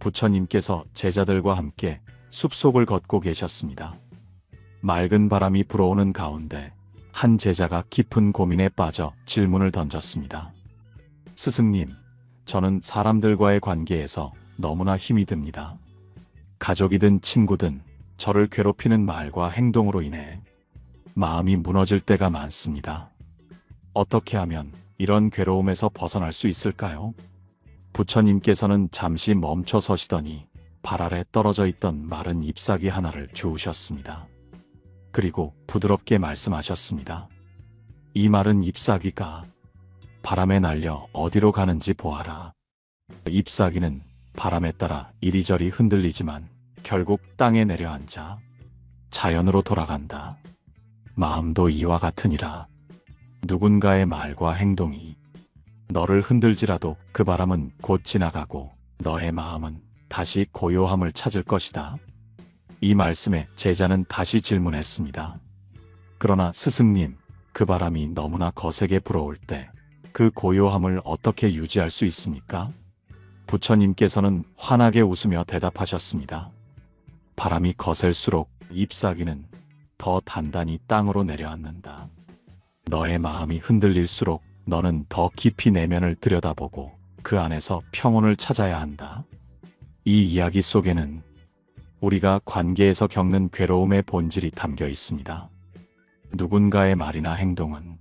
부처님께서 제자들과 함께 숲속을 걷고 계셨습니다. 맑은 바람이 불어오는 가운데 한 제자가 깊은 고민에 빠져 질문을 던졌습니다. 스승님, 저는 사람들과의 관계에서 너무나 힘이 듭니다. 가족이든 친구든 저를 괴롭히는 말과 행동으로 인해 마음이 무너질 때가 많습니다. 어떻게 하면 이런 괴로움에서 벗어날 수 있을까요? 부처님께서는 잠시 멈춰 서시더니 발 아래 떨어져 있던 마른 잎사귀 하나를 주우셨습니다. 그리고 부드럽게 말씀하셨습니다. 이 마른 잎사귀가 바람에 날려 어디로 가는지 보아라. 잎사귀는 바람에 따라 이리저리 흔들리지만 결국 땅에 내려앉아 자연으로 돌아간다. 마음도 이와 같으니라. 누군가의 말과 행동이 너를 흔들지라도 그 바람은 곧 지나가고 너의 마음은 다시 고요함을 찾을 것이다. 이 말씀에 제자는 다시 질문했습니다. 그러나 스승님, 그 바람이 너무나 거세게 불어올 때 그 고요함을 어떻게 유지할 수 있습니까? 부처님께서는 환하게 웃으며 대답하셨습니다. 바람이 거셀수록 잎사귀는 더 단단히 땅으로 내려앉는다. 너의 마음이 흔들릴수록 너는 더 깊이 내면을 들여다보고 그 안에서 평온을 찾아야 한다. 이 이야기 속에는 우리가 관계에서 겪는 괴로움의 본질이 담겨 있습니다. 누군가의 말이나 행동은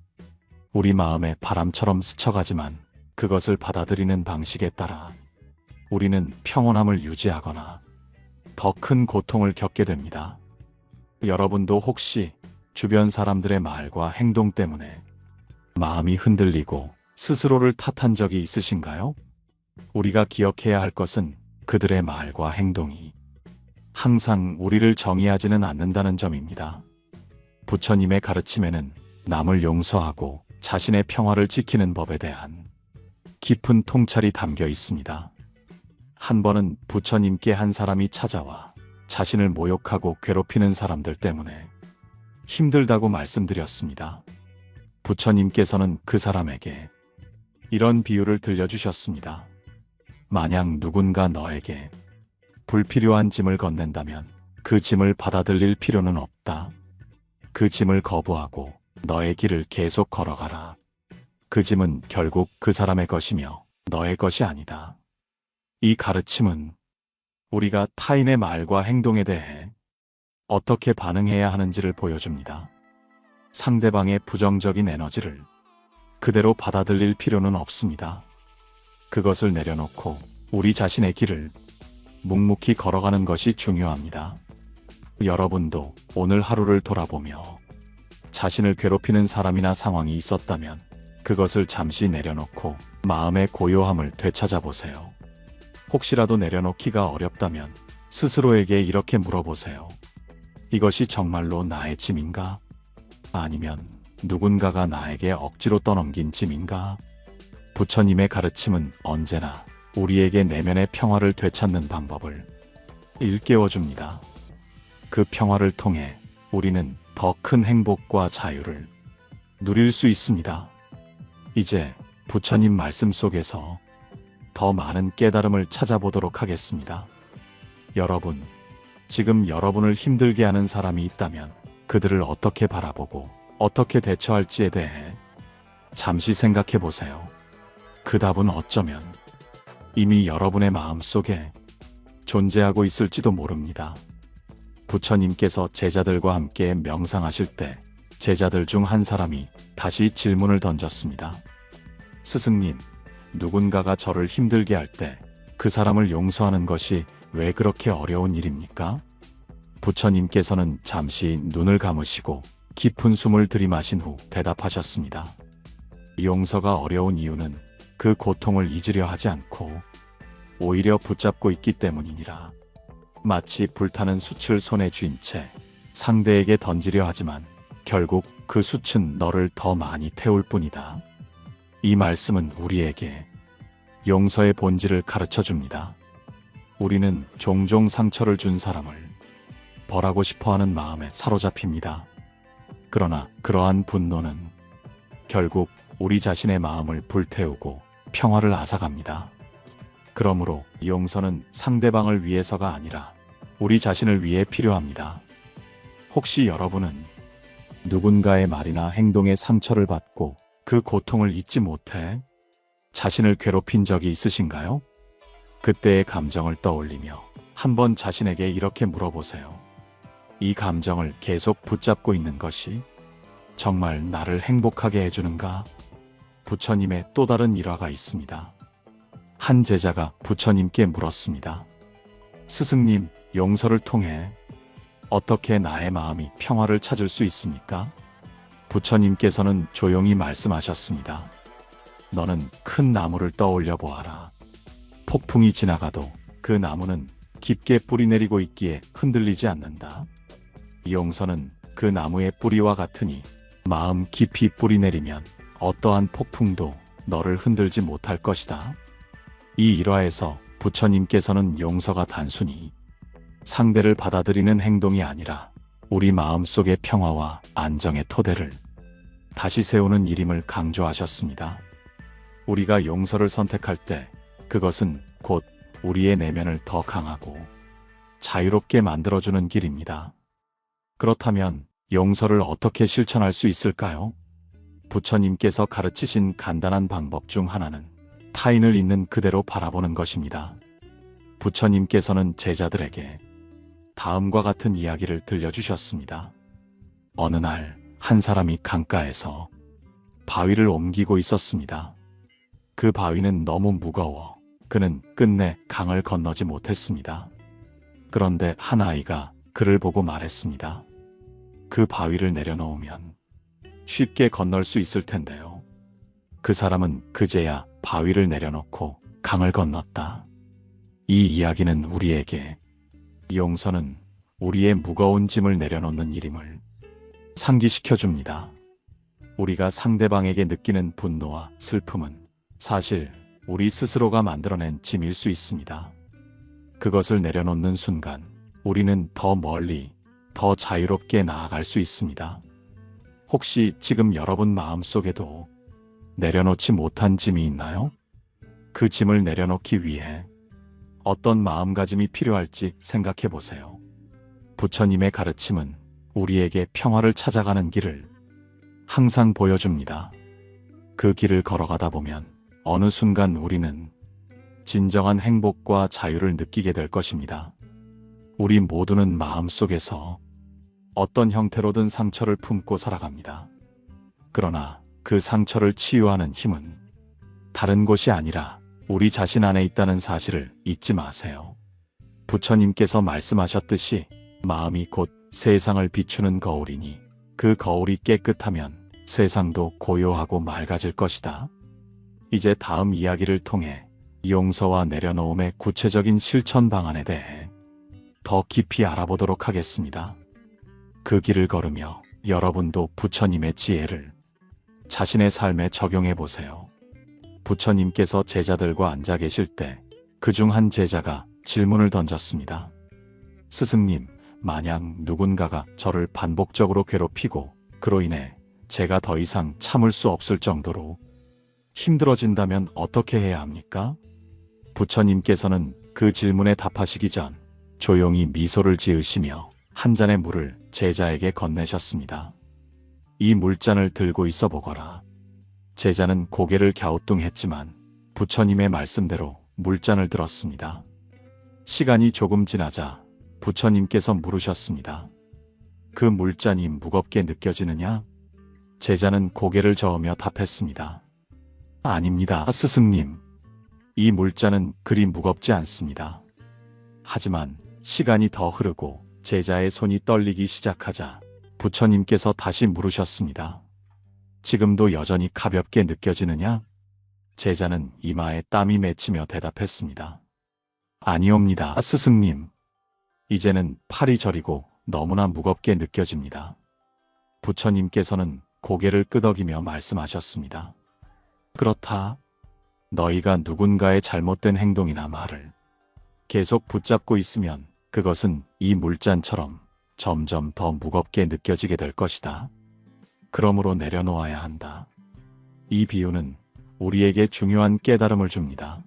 우리 마음에 바람처럼 스쳐가지만 그것을 받아들이는 방식에 따라 우리는 평온함을 유지하거나 더 큰 고통을 겪게 됩니다. 여러분도 혹시 주변 사람들의 말과 행동 때문에 마음이 흔들리고 스스로를 탓한 적이 있으신가요? 우리가 기억해야 할 것은 그들의 말과 행동이 항상 우리를 정의하지는 않는다는 점입니다. 부처님의 가르침에는 남을 용서하고 자신의 평화를 지키는 법에 대한 깊은 통찰이 담겨 있습니다. 한 번은 부처님께 한 사람이 찾아와 자신을 모욕하고 괴롭히는 사람들 때문에 힘들다고 말씀드렸습니다. 부처님께서는 그 사람에게 이런 비유를 들려주셨습니다. 만약 누군가 너에게 불필요한 짐을 건넨다면 그 짐을 받아들일 필요는 없다. 그 짐을 거부하고 너의 길을 계속 걸어가라. 그 짐은 결국 그 사람의 것이며 너의 것이 아니다. 이 가르침은 우리가 타인의 말과 행동에 대해 어떻게 반응해야 하는지를 보여줍니다. 상대방의 부정적인 에너지를 그대로 받아들일 필요는 없습니다. 그것을 내려놓고 우리 자신의 길을 묵묵히 걸어가는 것이 중요합니다. 여러분도 오늘 하루를 돌아보며 자신을 괴롭히는 사람이나 상황이 있었다면 그것을 잠시 내려놓고 마음의 고요함을 되찾아보세요. 혹시라도 내려놓기가 어렵다면 스스로에게 이렇게 물어보세요. 이것이 정말로 나의 짐인가? 아니면 누군가가 나에게 억지로 떠넘긴 짐인가? 부처님의 가르침은 언제나 우리에게 내면의 평화를 되찾는 방법을 일깨워줍니다. 그 평화를 통해 우리는 더 큰 행복과 자유를 누릴 수 있습니다. 이제 부처님 말씀 속에서 더 많은 깨달음을 찾아보도록 하겠습니다. 여러분, 지금 여러분을 힘들게 하는 사람이 있다면 그들을 어떻게 바라보고 어떻게 대처할지에 대해 잠시 생각해 보세요. 그 답은 어쩌면 이미 여러분의 마음속에 존재하고 있을지도 모릅니다. 부처님께서 제자들과 함께 명상하실 때 제자들 중 한 사람이 다시 질문을 던졌습니다. 스승님, 누군가가 저를 힘들게 할 때 그 사람을 용서하는 것이 왜 그렇게 어려운 일입니까? 부처님께서는 잠시 눈을 감으시고 깊은 숨을 들이마신 후 대답하셨습니다. 용서가 어려운 이유는 그 고통을 잊으려 하지 않고 오히려 붙잡고 있기 때문이니라. 마치 불타는 숯을 손에 쥔 채 상대에게 던지려 하지만 결국 그 숯은 너를 더 많이 태울 뿐이다. 이 말씀은 우리에게 용서의 본질을 가르쳐 줍니다. 우리는 종종 상처를 준 사람을 벌하고 싶어하는 마음에 사로잡힙니다. 그러나 그러한 분노는 결국 우리 자신의 마음을 불태우고 평화를 앗아갑니다. 그러므로 용서는 상대방을 위해서가 아니라 우리 자신을 위해 필요합니다. 혹시 여러분은 누군가의 말이나 행동에 상처를 받고 그 고통을 잊지 못해 자신을 괴롭힌 적이 있으신가요? 그때의 감정을 떠올리며 한번 자신에게 이렇게 물어보세요. 이 감정을 계속 붙잡고 있는 것이 정말 나를 행복하게 해주는가? 부처님의 또 다른 일화가 있습니다. 한 제자가 부처님께 물었습니다. 스승님, 용서를 통해 어떻게 나의 마음이 평화를 찾을 수 있습니까? 부처님께서는 조용히 말씀하셨습니다. 너는 큰 나무를 떠올려 보아라. 폭풍이 지나가도 그 나무는 깊게 뿌리 내리고 있기에 흔들리지 않는다. 용서는 그 나무의 뿌리와 같으니 마음 깊이 뿌리 내리면 어떠한 폭풍도 너를 흔들지 못할 것이다. 이 일화에서 부처님께서는 용서가 단순히 상대를 받아들이는 행동이 아니라 우리 마음속의 평화와 안정의 토대를 다시 세우는 일임을 강조하셨습니다. 우리가 용서를 선택할 때 그것은 곧 우리의 내면을 더 강하고 자유롭게 만들어주는 길입니다. 그렇다면 용서를 어떻게 실천할 수 있을까요? 부처님께서 가르치신 간단한 방법 중 하나는 타인을 있는 그대로 바라보는 것입니다. 부처님께서는 제자들에게 다음과 같은 이야기를 들려주셨습니다. 어느 날 한 사람이 강가에서 바위를 옮기고 있었습니다. 그 바위는 너무 무거워 그는 끝내 강을 건너지 못했습니다. 그런데 한 아이가 그를 보고 말했습니다. 그 바위를 내려놓으면 쉽게 건널 수 있을 텐데요. 그 사람은 그제야 바위를 내려놓고 강을 건넜다. 이 이야기는 우리에게 용서는 우리의 무거운 짐을 내려놓는 일임을 상기시켜 줍니다. 우리가 상대방에게 느끼는 분노와 슬픔은 사실 우리 스스로가 만들어낸 짐일 수 있습니다. 그것을 내려놓는 순간 우리는 더 멀리, 더 자유롭게 나아갈 수 있습니다. 혹시 지금 여러분 마음속에도 내려놓지 못한 짐이 있나요? 그 짐을 내려놓기 위해 어떤 마음가짐이 필요할지 생각해 보세요. 부처님의 가르침은 우리에게 평화를 찾아가는 길을 항상 보여줍니다. 그 길을 걸어가다 보면 어느 순간 우리는 진정한 행복과 자유를 느끼게 될 것입니다. 우리 모두는 마음속에서 어떤 형태로든 상처를 품고 살아갑니다. 그러나 그 상처를 치유하는 힘은 다른 곳이 아니라 우리 자신 안에 있다는 사실을 잊지 마세요. 부처님께서 말씀하셨듯이 마음이 곧 세상을 비추는 거울이니 그 거울이 깨끗하면 세상도 고요하고 맑아질 것이다. 이제 다음 이야기를 통해 용서와 내려놓음의 구체적인 실천 방안에 대해 더 깊이 알아보도록 하겠습니다. 그 길을 걸으며 여러분도 부처님의 지혜를 자신의 삶에 적용해 보세요. 부처님께서 제자들과 앉아 계실 때 그중 한 제자가 질문을 던졌습니다. 스승님, 만약 누군가가 저를 반복적으로 괴롭히고 그로 인해 제가 더 이상 참을 수 없을 정도로 힘들어진다면 어떻게 해야 합니까? 부처님께서는 그 질문에 답하시기 전 조용히 미소를 지으시며 한 잔의 물을 제자에게 건네셨습니다. 이 물잔을 들고 있어 보거라. 제자는 고개를 갸우뚱했지만 부처님의 말씀대로 물잔을 들었습니다. 시간이 조금 지나자 부처님께서 물으셨습니다. 그 물잔이 무겁게 느껴지느냐? 제자는 고개를 저으며 답했습니다. 아닙니다, 스승님. 이 물잔은 그리 무겁지 않습니다. 하지만 시간이 더 흐르고 제자의 손이 떨리기 시작하자 부처님께서 다시 물으셨습니다. 지금도 여전히 가볍게 느껴지느냐? 제자는 이마에 땀이 맺히며 대답했습니다. 아니옵니다, 스승님. 이제는 팔이 저리고 너무나 무겁게 느껴집니다. 부처님께서는 고개를 끄덕이며 말씀하셨습니다. 그렇다. 너희가 누군가의 잘못된 행동이나 말을 계속 붙잡고 있으면 그것은 이 물잔처럼 점점 더 무겁게 느껴지게 될 것이다. 그러므로 내려놓아야 한다. 이 비유는 우리에게 중요한 깨달음을 줍니다.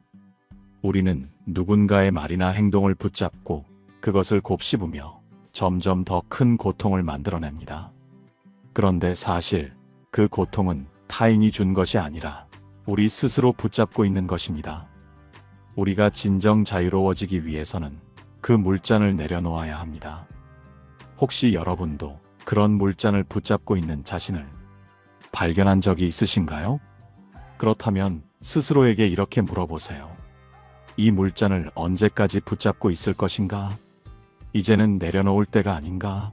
우리는 누군가의 말이나 행동을 붙잡고 그것을 곱씹으며 점점 더 큰 고통을 만들어냅니다. 그런데 사실 그 고통은 타인이 준 것이 아니라 우리 스스로 붙잡고 있는 것입니다. 우리가 진정 자유로워지기 위해서는 그 물잔을 내려놓아야 합니다. 혹시 여러분도 그런 물잔을 붙잡고 있는 자신을 발견한 적이 있으신가요? 그렇다면 스스로에게 이렇게 물어보세요. 이 물잔을 언제까지 붙잡고 있을 것인가? 이제는 내려놓을 때가 아닌가?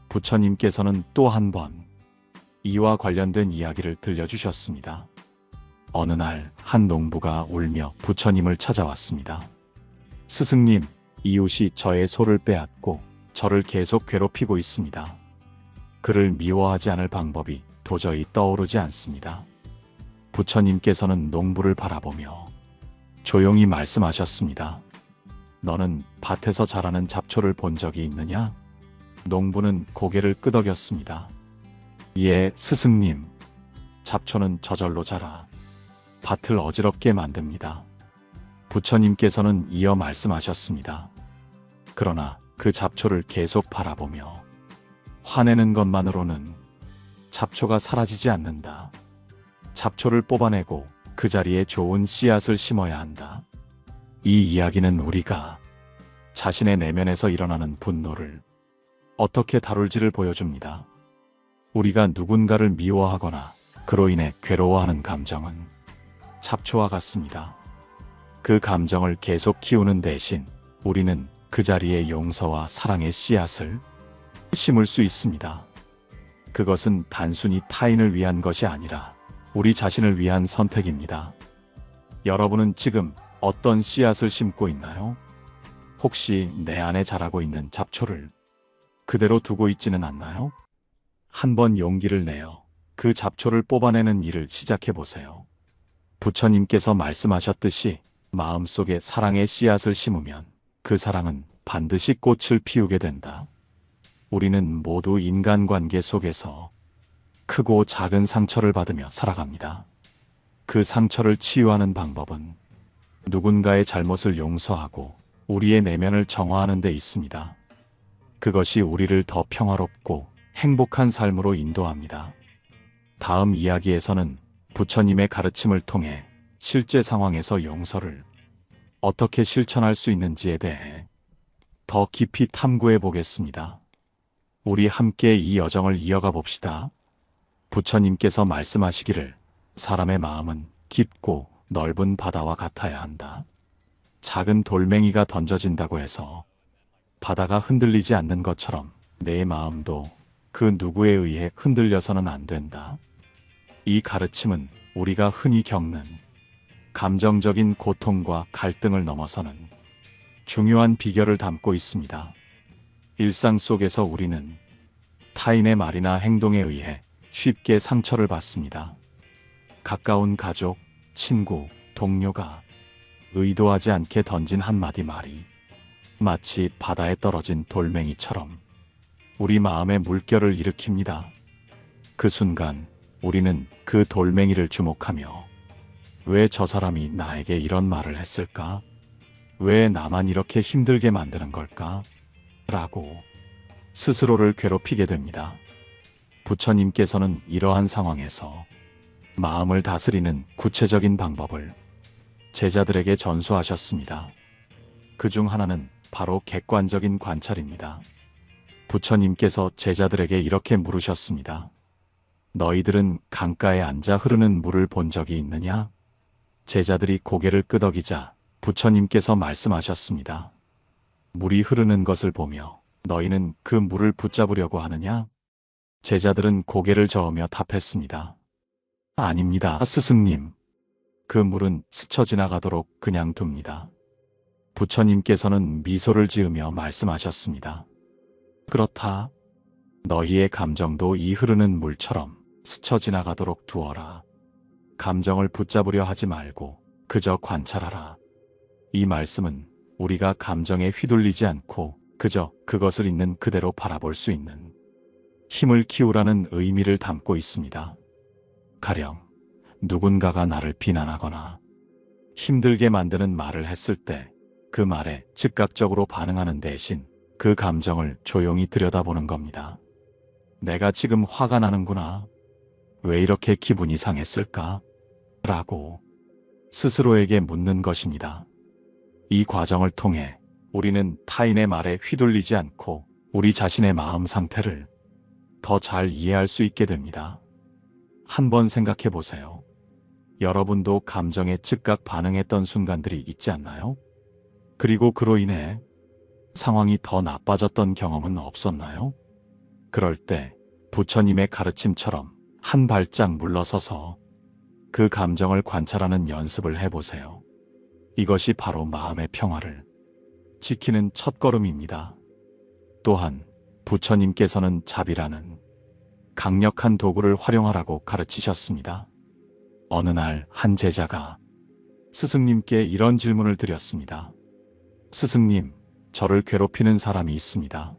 부처님께서는 또 한 번 이와 관련된 이야기를 들려주셨습니다. 어느 날 한 농부가 울며 부처님을 찾아왔습니다. 스승님, 이웃이 저의 소를 빼앗고 저를 계속 괴롭히고 있습니다. 그를 미워하지 않을 방법이 도저히 떠오르지 않습니다. 부처님께서는 농부를 바라보며 조용히 말씀하셨습니다. 너는 밭에서 자라는 잡초를 본 적이 있느냐? 농부는 고개를 끄덕였습니다. 예, 스승님. 잡초는 저절로 자라 밭을 어지럽게 만듭니다. 부처님께서는 이어 말씀하셨습니다. 그러나 그 잡초를 계속 바라보며 화내는 것만으로는 잡초가 사라지지 않는다. 잡초를 뽑아내고 그 자리에 좋은 씨앗을 심어야 한다. 이 이야기는 우리가 자신의 내면에서 일어나는 분노를 어떻게 다룰지를 보여줍니다. 우리가 누군가를 미워하거나 그로 인해 괴로워하는 감정은 잡초와 같습니다. 그 감정을 계속 키우는 대신 우리는 그 자리에 용서와 사랑의 씨앗을 심을 수 있습니다. 그것은 단순히 타인을 위한 것이 아니라 우리 자신을 위한 선택입니다. 여러분은 지금 어떤 씨앗을 심고 있나요? 혹시 내 안에 자라고 있는 잡초를 그대로 두고 있지는 않나요? 한번 용기를 내어 그 잡초를 뽑아내는 일을 시작해 보세요. 부처님께서 말씀하셨듯이 마음속에 사랑의 씨앗을 심으면 그 사랑은 반드시 꽃을 피우게 된다. 우리는 모두 인간관계 속에서 크고 작은 상처를 받으며 살아갑니다. 그 상처를 치유하는 방법은 누군가의 잘못을 용서하고 우리의 내면을 정화하는 데 있습니다. 그것이 우리를 더 평화롭고 행복한 삶으로 인도합니다. 다음 이야기에서는 부처님의 가르침을 통해 실제 상황에서 용서를 어떻게 실천할 수 있는지에 대해 더 깊이 탐구해 보겠습니다. 우리 함께 이 여정을 이어가 봅시다. 부처님께서 말씀하시기를 사람의 마음은 깊고 넓은 바다와 같아야 한다. 작은 돌멩이가 던져진다고 해서 바다가 흔들리지 않는 것처럼 내 마음도 그 누구에 의해 흔들려서는 안 된다. 이 가르침은 우리가 흔히 겪는 감정적인 고통과 갈등을 넘어서는 중요한 비결을 담고 있습니다. 일상 속에서 우리는 타인의 말이나 행동에 의해 쉽게 상처를 받습니다. 가까운 가족, 친구, 동료가 의도하지 않게 던진 한마디 말이 마치 바다에 떨어진 돌멩이처럼 우리 마음에 물결을 일으킵니다. 그 순간 우리는 그 돌멩이를 주목하며 왜 저 사람이 나에게 이런 말을 했을까? 왜 나만 이렇게 힘들게 만드는 걸까? 라고 스스로를 괴롭히게 됩니다. 부처님께서는 이러한 상황에서 마음을 다스리는 구체적인 방법을 제자들에게 전수하셨습니다. 그 중 하나는 바로 객관적인 관찰입니다. 부처님께서 제자들에게 이렇게 물으셨습니다. 너희들은 강가에 앉아 흐르는 물을 본 적이 있느냐? 제자들이 고개를 끄덕이자 부처님께서 말씀하셨습니다. 물이 흐르는 것을 보며 너희는 그 물을 붙잡으려고 하느냐? 제자들은 고개를 저으며 답했습니다. 아닙니다, 스승님. 그 물은 스쳐 지나가도록 그냥 둡니다. 부처님께서는 미소를 지으며 말씀하셨습니다. 그렇다. 너희의 감정도 이 흐르는 물처럼 스쳐 지나가도록 두어라. 감정을 붙잡으려 하지 말고 그저 관찰하라. 이 말씀은 우리가 감정에 휘둘리지 않고 그저 그것을 있는 그대로 바라볼 수 있는 힘을 키우라는 의미를 담고 있습니다. 가령 누군가가 나를 비난하거나 힘들게 만드는 말을 했을 때 그 말에 즉각적으로 반응하는 대신 그 감정을 조용히 들여다보는 겁니다. 내가 지금 화가 나는구나. 왜 이렇게 기분이 상했을까? 라고 스스로에게 묻는 것입니다. 이 과정을 통해 우리는 타인의 말에 휘둘리지 않고 우리 자신의 마음 상태를 더 잘 이해할 수 있게 됩니다. 한번 생각해 보세요. 여러분도 감정에 즉각 반응했던 순간들이 있지 않나요? 그리고 그로 인해 상황이 더 나빠졌던 경험은 없었나요? 그럴 때 부처님의 가르침처럼 한 발짝 물러서서 그 감정을 관찰하는 연습을 해보세요. 이것이 바로 마음의 평화를 지키는 첫걸음입니다. 또한 부처님께서는 자비라는 강력한 도구를 활용하라고 가르치셨습니다. 어느 날 한 제자가 스승님께 이런 질문을 드렸습니다. 스승님, 저를 괴롭히는 사람이 있습니다.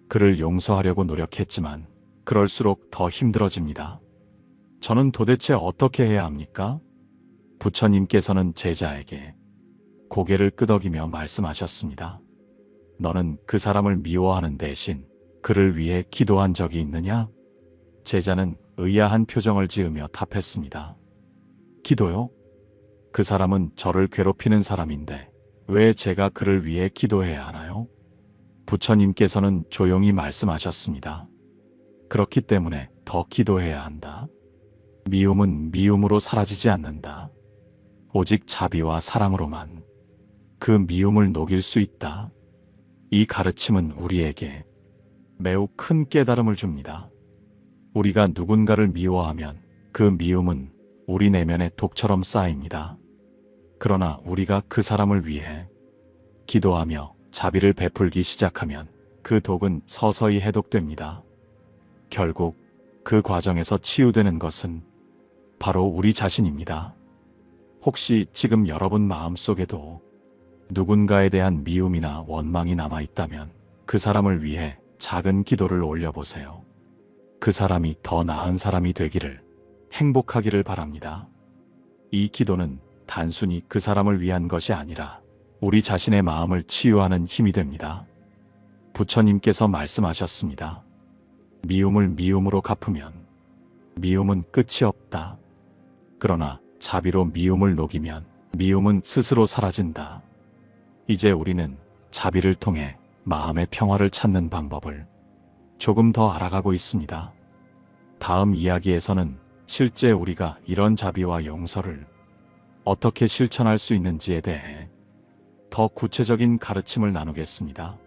그를 용서하려고 노력했지만 그럴수록 더 힘들어집니다. 저는 도대체 어떻게 해야 합니까? 부처님께서는 제자에게 고개를 끄덕이며 말씀하셨습니다. 너는 그 사람을 미워하는 대신 그를 위해 기도한 적이 있느냐? 제자는 의아한 표정을 지으며 답했습니다. 기도요? 그 사람은 저를 괴롭히는 사람인데 왜 제가 그를 위해 기도해야 하나요? 부처님께서는 조용히 말씀하셨습니다. 그렇기 때문에 더 기도해야 한다. 미움은 미움으로 사라지지 않는다. 오직 자비와 사랑으로만 그 미움을 녹일 수 있다. 이 가르침은 우리에게 매우 큰 깨달음을 줍니다. 우리가 누군가를 미워하면 그 미움은 우리 내면의 독처럼 쌓입니다. 그러나 우리가 그 사람을 위해 기도하며 자비를 베풀기 시작하면 그 독은 서서히 해독됩니다. 결국 그 과정에서 치유되는 것은 바로 우리 자신입니다. 혹시 지금 여러분 마음속에도 누군가에 대한 미움이나 원망이 남아있다면 그 사람을 위해 작은 기도를 올려보세요. 그 사람이 더 나은 사람이 되기를, 행복하기를 바랍니다. 이 기도는 단순히 그 사람을 위한 것이 아니라 우리 자신의 마음을 치유하는 힘이 됩니다. 부처님께서 말씀하셨습니다. 미움을 미움으로 갚으면 미움은 끝이 없다. 그러나 자비로 미움을 녹이면 미움은 스스로 사라진다. 이제 우리는 자비를 통해 마음의 평화를 찾는 방법을 조금 더 알아가고 있습니다. 다음 이야기에서는 실제 우리가 이런 자비와 용서를 어떻게 실천할 수 있는지에 대해 더 구체적인 가르침을 나누겠습니다.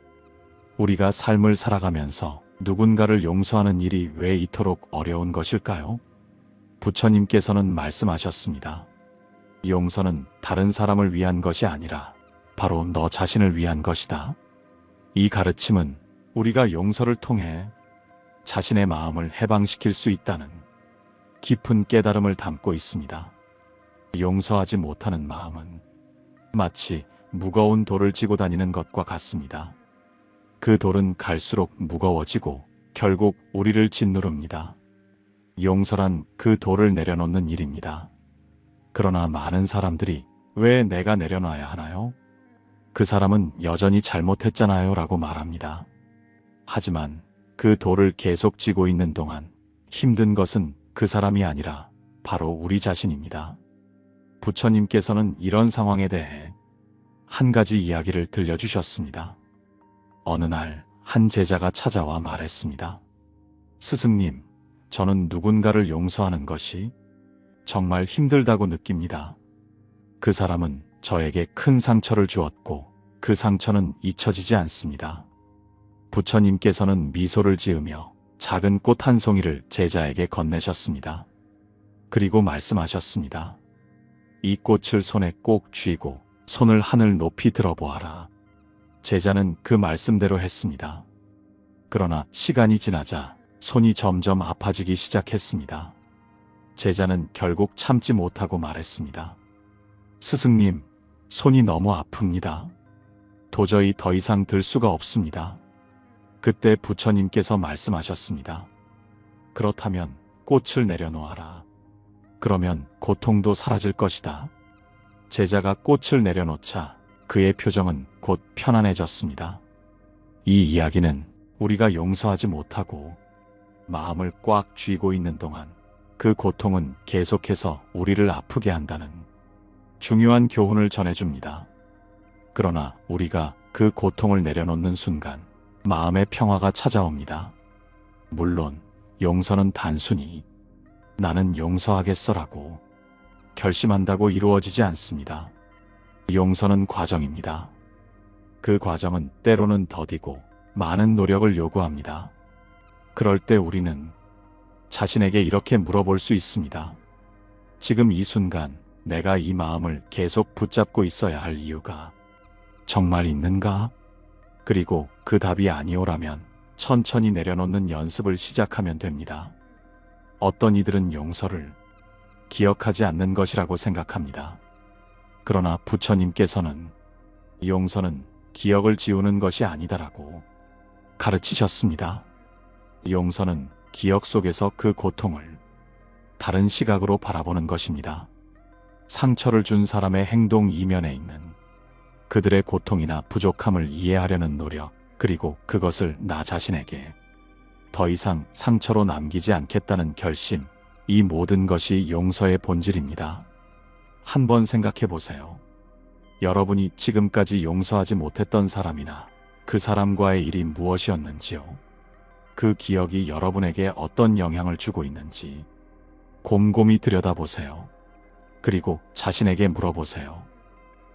우리가 삶을 살아가면서 누군가를 용서하는 일이 왜 이토록 어려운 것일까요? 부처님께서는 말씀하셨습니다. 용서는 다른 사람을 위한 것이 아니라 바로 너 자신을 위한 것이다. 이 가르침은 우리가 용서를 통해 자신의 마음을 해방시킬 수 있다는 깊은 깨달음을 담고 있습니다. 용서하지 못하는 마음은 마치 무거운 돌을 지고 다니는 것과 같습니다. 그 돌은 갈수록 무거워지고 결국 우리를 짓누릅니다. 용서란 그 돌을 내려놓는 일입니다. 그러나 많은 사람들이 왜 내가 내려놔야 하나요? 그 사람은 여전히 잘못했잖아요 라고 말합니다. 하지만 그 돌을 계속 지고 있는 동안 힘든 것은 그 사람이 아니라 바로 우리 자신입니다. 부처님께서는 이런 상황에 대해 한 가지 이야기를 들려주셨습니다. 어느 날 한 제자가 찾아와 말했습니다. 스승님, 저는 누군가를 용서하는 것이 정말 힘들다고 느낍니다. 그 사람은 저에게 큰 상처를 주었고 그 상처는 잊혀지지 않습니다. 부처님께서는 미소를 지으며 작은 꽃 한 송이를 제자에게 건네셨습니다. 그리고 말씀하셨습니다. 이 꽃을 손에 꼭 쥐고 손을 하늘 높이 들어보아라. 제자는 그 말씀대로 했습니다. 그러나 시간이 지나자 손이 점점 아파지기 시작했습니다. 제자는 결국 참지 못하고 말했습니다. 스승님, 손이 너무 아픕니다. 도저히 더 이상 들 수가 없습니다. 그때 부처님께서 말씀하셨습니다. 그렇다면 꽃을 내려놓아라. 그러면 고통도 사라질 것이다. 제자가 꽃을 내려놓자 그의 표정은 곧 편안해졌습니다. 이 이야기는 우리가 용서하지 못하고 마음을 꽉 쥐고 있는 동안 그 고통은 계속해서 우리를 아프게 한다는 중요한 교훈을 전해줍니다. 그러나 우리가 그 고통을 내려놓는 순간 마음의 평화가 찾아옵니다. 물론 용서는 단순히 나는 용서하겠어라고 결심한다고 이루어지지 않습니다. 용서는 과정입니다. 그 과정은 때로는 더디고 많은 노력을 요구합니다. 그럴 때 우리는 자신에게 이렇게 물어볼 수 있습니다. 지금 이 순간 내가 이 마음을 계속 붙잡고 있어야 할 이유가 정말 있는가? 그리고 그 답이 아니오라면 천천히 내려놓는 연습을 시작하면 됩니다. 어떤 이들은 용서를 기억하지 않는 것이라고 생각합니다. 그러나 부처님께서는 용서는 기억을 지우는 것이 아니다라고 가르치셨습니다. 용서는 기억 속에서 그 고통을 다른 시각으로 바라보는 것입니다. 상처를 준 사람의 행동 이면에 있는 그들의 고통이나 부족함을 이해하려는 노력, 그리고 그것을 나 자신에게 더 이상 상처로 남기지 않겠다는 결심, 이 모든 것이 용서의 본질입니다. 한번 생각해 보세요. 여러분이 지금까지 용서하지 못했던 사람이나 그 사람과의 일이 무엇이었는지요? 그 기억이 여러분에게 어떤 영향을 주고 있는지 곰곰이 들여다보세요. 그리고 자신에게 물어보세요.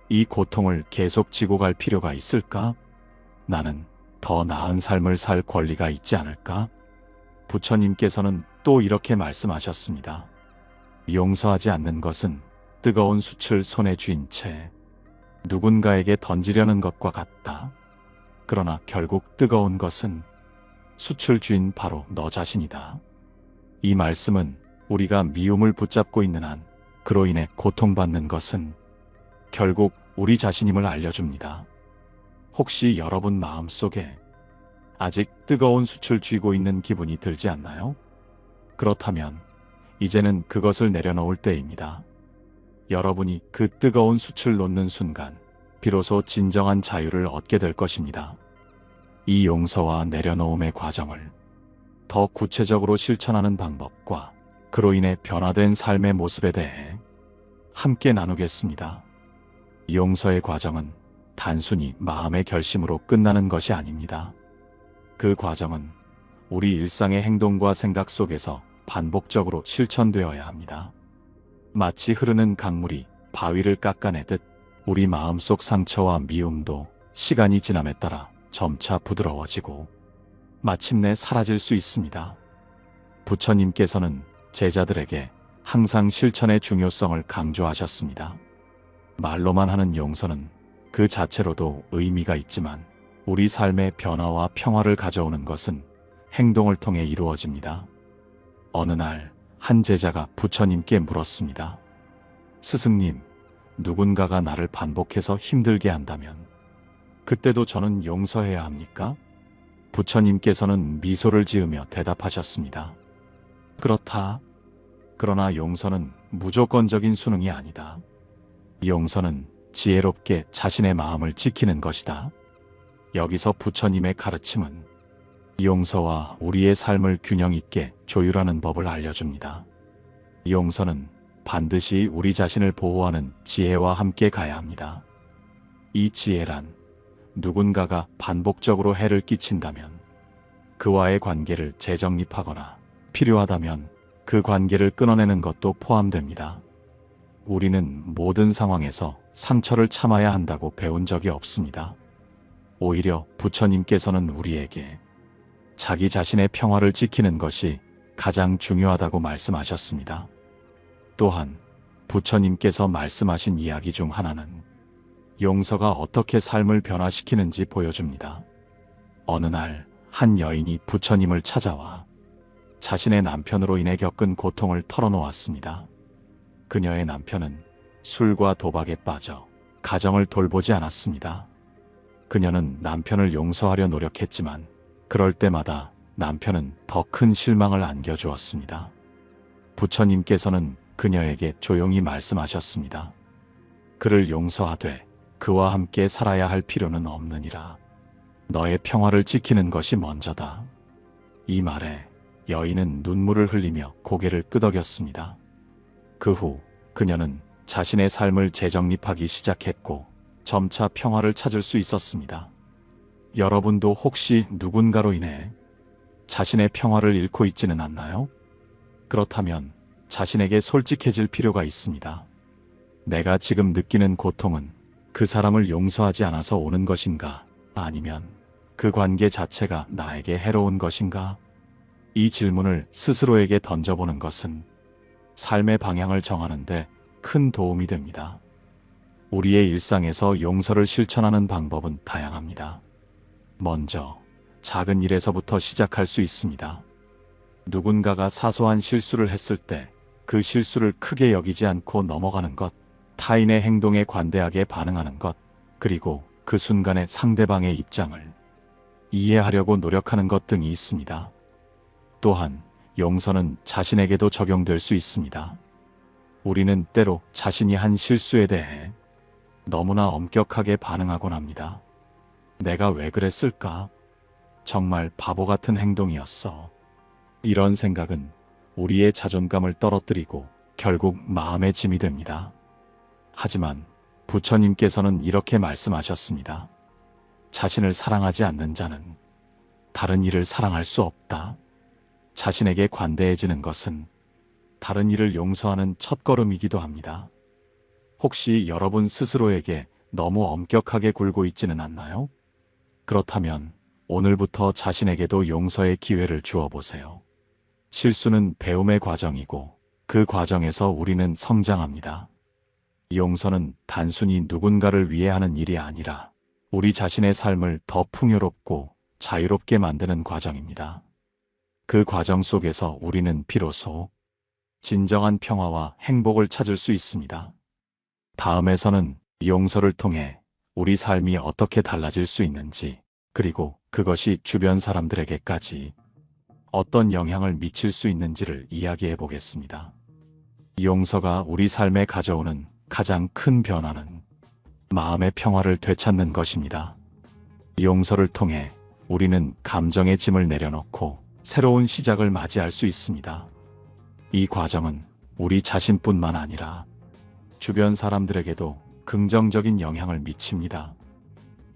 이 고통을 계속 지고 갈 필요가 있을까? 나는 더 나은 삶을 살 권리가 있지 않을까? 부처님께서는 또 이렇게 말씀하셨습니다. 용서하지 않는 것은 뜨거운 숯을 손에 쥔 채 누군가에게 던지려는 것과 같다. 그러나 결국 뜨거운 것은 숯을 쥔 바로 너 자신이다. 이 말씀은 우리가 미움을 붙잡고 있는 한 그로 인해 고통받는 것은 결국 우리 자신임을 알려줍니다. 혹시 여러분 마음속에 아직 뜨거운 숯을 쥐고 있는 기분이 들지 않나요? 그렇다면 이제는 그것을 내려놓을 때입니다. 여러분이 그 뜨거운 숯을 놓는 순간 비로소 진정한 자유를 얻게 될 것입니다. 이 용서와 내려놓음의 과정을 더 구체적으로 실천하는 방법과 그로 인해 변화된 삶의 모습에 대해 함께 나누겠습니다. 용서의 과정은 단순히 마음의 결심으로 끝나는 것이 아닙니다. 그 과정은 우리 일상의 행동과 생각 속에서 반복적으로 실천되어야 합니다. 마치 흐르는 강물이 바위를 깎아내듯 우리 마음속 상처와 미움도 시간이 지남에 따라 점차 부드러워지고 마침내 사라질 수 있습니다. 부처님께서는 제자들에게 항상 실천의 중요성을 강조하셨습니다. 말로만 하는 용서는 그 자체로도 의미가 있지만 우리 삶의 변화와 평화를 가져오는 것은 행동을 통해 이루어집니다. 어느 날 한 제자가 부처님께 물었습니다. 스승님, 누군가가 나를 반복해서 힘들게 한다면 그때도 저는 용서해야 합니까? 부처님께서는 미소를 지으며 대답하셨습니다. 그렇다. 그러나 용서는 무조건적인 수능이 아니다. 용서는 지혜롭게 자신의 마음을 지키는 것이다. 여기서 부처님의 가르침은 용서와 우리의 삶을 균형 있게 조율하는 법을 알려줍니다. 용서는 반드시 우리 자신을 보호하는 지혜와 함께 가야 합니다. 이 지혜란 누군가가 반복적으로 해를 끼친다면 그와의 관계를 재정립하거나 필요하다면 그 관계를 끊어내는 것도 포함됩니다. 우리는 모든 상황에서 상처를 참아야 한다고 배운 적이 없습니다. 오히려 부처님께서는 우리에게 자기 자신의 평화를 지키는 것이 가장 중요하다고 말씀하셨습니다. 또한 부처님께서 말씀하신 이야기 중 하나는 용서가 어떻게 삶을 변화시키는지 보여줍니다. 어느 날 한 여인이 부처님을 찾아와 자신의 남편으로 인해 겪은 고통을 털어놓았습니다. 그녀의 남편은 술과 도박에 빠져 가정을 돌보지 않았습니다. 그녀는 남편을 용서하려 노력했지만 그럴 때마다 남편은 더 큰 실망을 안겨주었습니다. 부처님께서는 그녀에게 조용히 말씀하셨습니다. 그를 용서하되 그와 함께 살아야 할 필요는 없느니라. 너의 평화를 지키는 것이 먼저다. 이 말에 여인은 눈물을 흘리며 고개를 끄덕였습니다. 그 후 그녀는 자신의 삶을 재정립하기 시작했고 점차 평화를 찾을 수 있었습니다. 여러분도 혹시 누군가로 인해 자신의 평화를 잃고 있지는 않나요? 그렇다면 자신에게 솔직해질 필요가 있습니다. 내가 지금 느끼는 고통은 그 사람을 용서하지 않아서 오는 것인가? 아니면 그 관계 자체가 나에게 해로운 것인가? 이 질문을 스스로에게 던져보는 것은 삶의 방향을 정하는데 큰 도움이 됩니다. 우리의 일상에서 용서를 실천하는 방법은 다양합니다. 먼저 작은 일에서부터 시작할 수 있습니다. 누군가가 사소한 실수를 했을 때 그 실수를 크게 여기지 않고 넘어가는 것, 타인의 행동에 관대하게 반응하는 것, 그리고 그 순간의 상대방의 입장을 이해하려고 노력하는 것 등이 있습니다. 또한 용서는 자신에게도 적용될 수 있습니다. 우리는 때로 자신이 한 실수에 대해 너무나 엄격하게 반응하곤 합니다. 내가 왜 그랬을까? 정말 바보 같은 행동이었어. 이런 생각은 우리의 자존감을 떨어뜨리고 결국 마음의 짐이 됩니다. 하지만 부처님께서는 이렇게 말씀하셨습니다. 자신을 사랑하지 않는 자는 다른 이를 사랑할 수 없다. 자신에게 관대해지는 것은 다른 이를 용서하는 첫걸음이기도 합니다. 혹시 여러분 스스로에게 너무 엄격하게 굴고 있지는 않나요? 그렇다면 오늘부터 자신에게도 용서의 기회를 주어 보세요. 실수는 배움의 과정이고 그 과정에서 우리는 성장합니다. 용서는 단순히 누군가를 위해 하는 일이 아니라 우리 자신의 삶을 더 풍요롭고 자유롭게 만드는 과정입니다. 그 과정 속에서 우리는 비로소 진정한 평화와 행복을 찾을 수 있습니다. 다음에서는 용서를 통해 우리 삶이 어떻게 달라질 수 있는지, 그리고 그것이 주변 사람들에게까지 어떤 영향을 미칠 수 있는지를 이야기해 보겠습니다. 용서가 우리 삶에 가져오는 가장 큰 변화는 마음의 평화를 되찾는 것입니다. 용서를 통해 우리는 감정의 짐을 내려놓고 새로운 시작을 맞이할 수 있습니다. 이 과정은 우리 자신뿐만 아니라 주변 사람들에게도 긍정적인 영향을 미칩니다.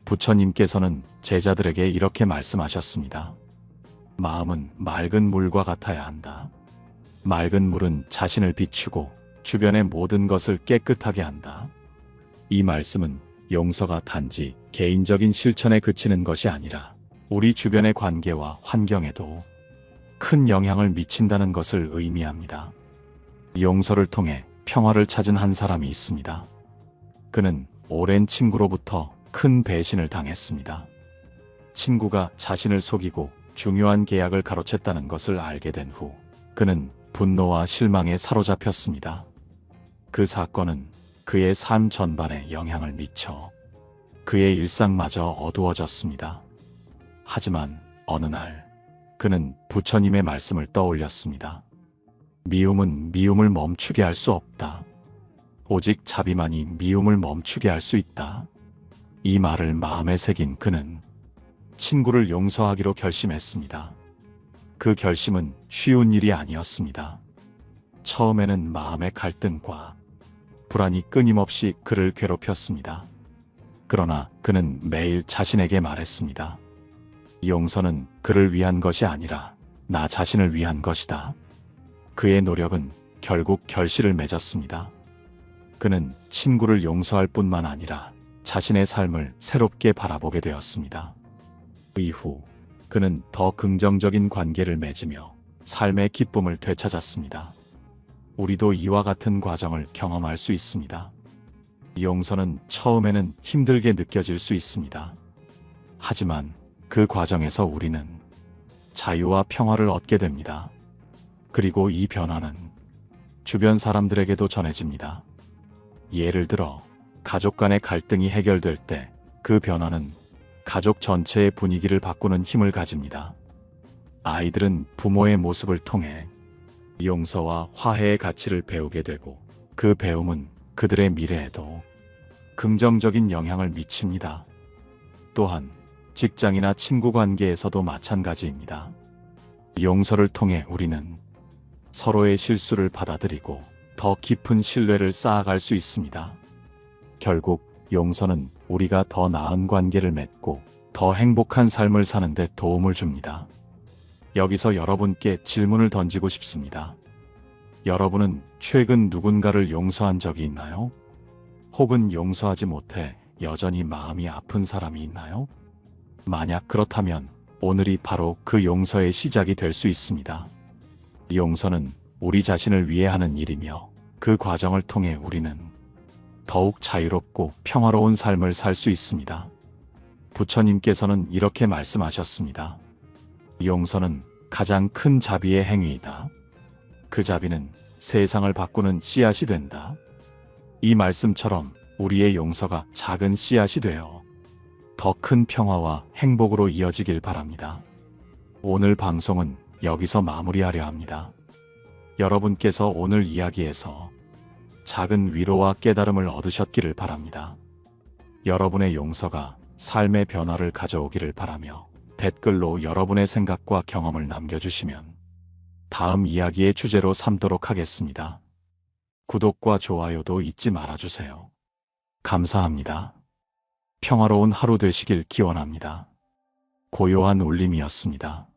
부처님께서는 제자들에게 이렇게 말씀하셨습니다. 마음은 맑은 물과 같아야 한다. 맑은 물은 자신을 비추고 주변의 모든 것을 깨끗하게 한다. 이 말씀은 용서가 단지 개인적인 실천에 그치는 것이 아니라 우리 주변의 관계와 환경에도 큰 영향을 미친다는 것을 의미합니다. 용서를 통해 평화를 찾은 한 사람이 있습니다. 그는 오랜 친구로부터 큰 배신을 당했습니다. 친구가 자신을 속이고 중요한 계약을 가로챘다는 것을 알게 된 후 그는 분노와 실망에 사로잡혔습니다. 그 사건은 그의 삶 전반에 영향을 미쳐 그의 일상마저 어두워졌습니다. 하지만 어느 날 그는 부처님의 말씀을 떠올렸습니다. 미움은 미움을 멈추게 할 수 없다. 오직 자비만이 미움을 멈추게 할 수 있다. 이 말을 마음에 새긴 그는 친구를 용서하기로 결심했습니다. 그 결심은 쉬운 일이 아니었습니다. 처음에는 마음의 갈등과 불안이 끊임없이 그를 괴롭혔습니다. 그러나 그는 매일 자신에게 말했습니다. 용서는 그를 위한 것이 아니라 나 자신을 위한 것이다. 그의 노력은 결국 결실을 맺었습니다. 그는 친구를 용서할 뿐만 아니라 자신의 삶을 새롭게 바라보게 되었습니다. 이후 그는 더 긍정적인 관계를 맺으며 삶의 기쁨을 되찾았습니다. 우리도 이와 같은 과정을 경험할 수 있습니다. 용서는 처음에는 힘들게 느껴질 수 있습니다. 하지만 그 과정에서 우리는 자유와 평화를 얻게 됩니다. 그리고 이 변화는 주변 사람들에게도 전해집니다. 예를 들어 가족 간의 갈등이 해결될 때 그 변화는 가족 전체의 분위기를 바꾸는 힘을 가집니다. 아이들은 부모의 모습을 통해 용서와 화해의 가치를 배우게 되고 그 배움은 그들의 미래에도 긍정적인 영향을 미칩니다. 또한 직장이나 친구 관계에서도 마찬가지입니다. 용서를 통해 우리는 서로의 실수를 받아들이고 더 깊은 신뢰를 쌓아갈 수 있습니다. 결국 용서는 우리가 더 나은 관계를 맺고 더 행복한 삶을 사는 데 도움을 줍니다. 여기서 여러분께 질문을 던지고 싶습니다. 여러분은 최근 누군가를 용서한 적이 있나요? 혹은 용서하지 못해 여전히 마음이 아픈 사람이 있나요? 만약 그렇다면 오늘이 바로 그 용서의 시작이 될 수 있습니다. 용서는 우리 자신을 위해 하는 일이며 그 과정을 통해 우리는 더욱 자유롭고 평화로운 삶을 살 수 있습니다. 부처님께서는 이렇게 말씀하셨습니다. 용서는 가장 큰 자비의 행위이다. 그 자비는 세상을 바꾸는 씨앗이 된다. 이 말씀처럼 우리의 용서가 작은 씨앗이 되어 더 큰 평화와 행복으로 이어지길 바랍니다. 오늘 방송은 여기서 마무리하려 합니다. 여러분께서 오늘 이야기에서 작은 위로와 깨달음을 얻으셨기를 바랍니다. 여러분의 용서가 삶의 변화를 가져오기를 바라며 댓글로 여러분의 생각과 경험을 남겨주시면 다음 이야기의 주제로 삼도록 하겠습니다. 구독과 좋아요도 잊지 말아주세요. 감사합니다. 평화로운 하루 되시길 기원합니다. 고요한 울림이었습니다.